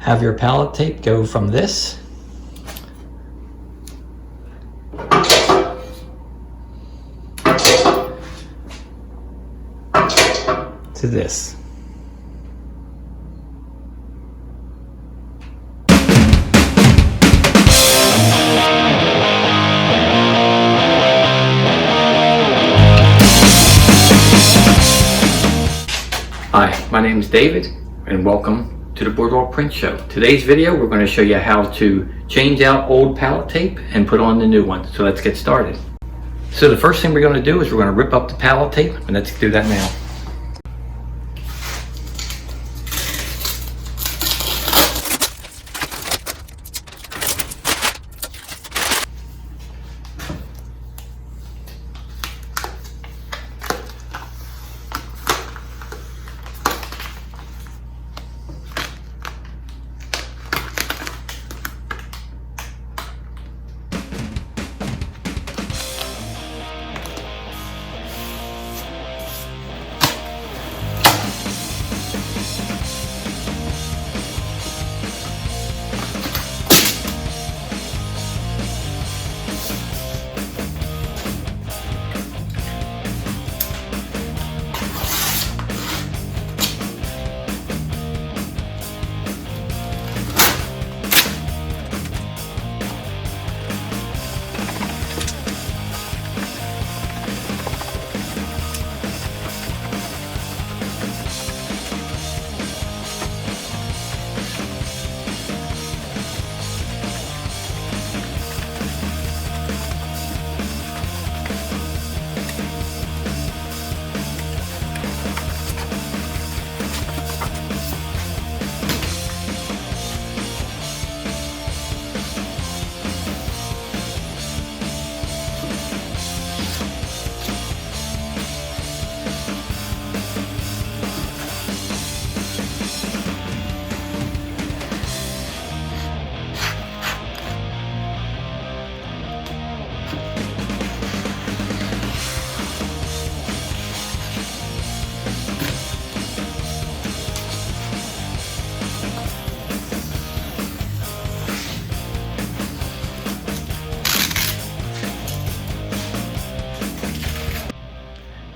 have your pallet tape go from this to this. Hi, my name is David and welcome to the Boardwalk Print Show. Today's video we're going to show you how to change out old pallet tape and put on the new one. So let's get started. So the first thing we're going to do is we're going to rip up the pallet tape, and let's do that now.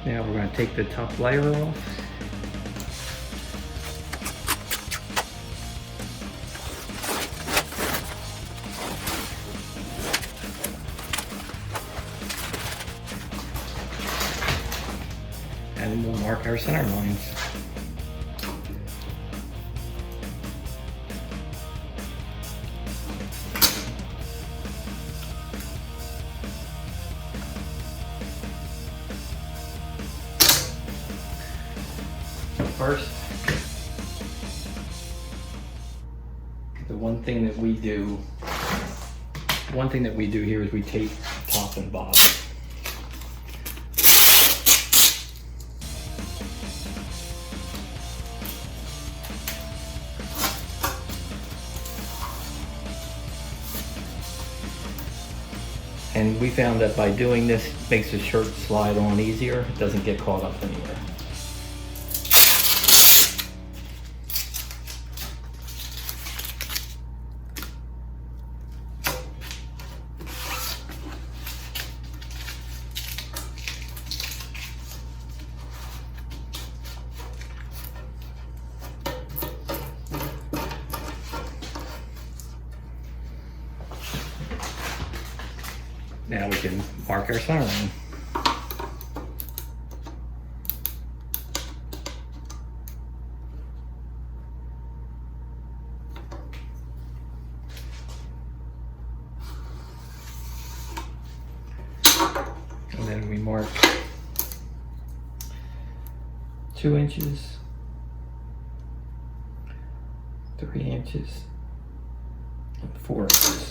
Now we're going to take the top layer off. And we'll mark our center lines. First, the one thing that we do here is we tape top and bottom. And we found that by doing this, it makes the shirt slide on easier. It doesn't get caught up anywhere. Now we can mark our center line. And then we mark 2 inches, 3 inches, and 4 inches.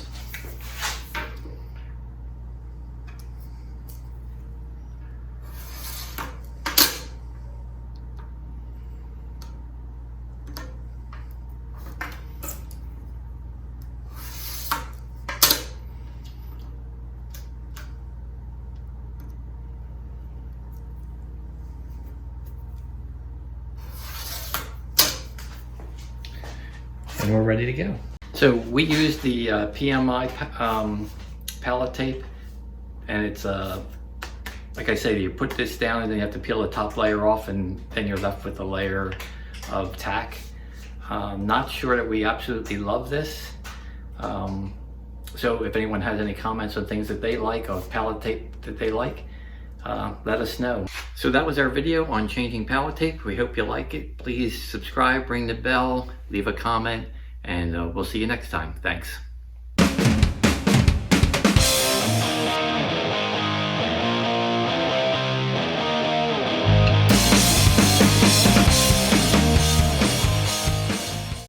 and we're ready to go. So we use the PMI pallet tape, and it's like I say, you put this down and then you have to peel the top layer off, and then you're left with a layer of tack. Not sure that we absolutely love this. So if anyone has any comments on things that they like, or pallet tape that they like, let us know. So that was our video on changing pallet tape. We hope you like it. Please subscribe, ring the bell, leave a comment, and we'll see you next time. Thanks.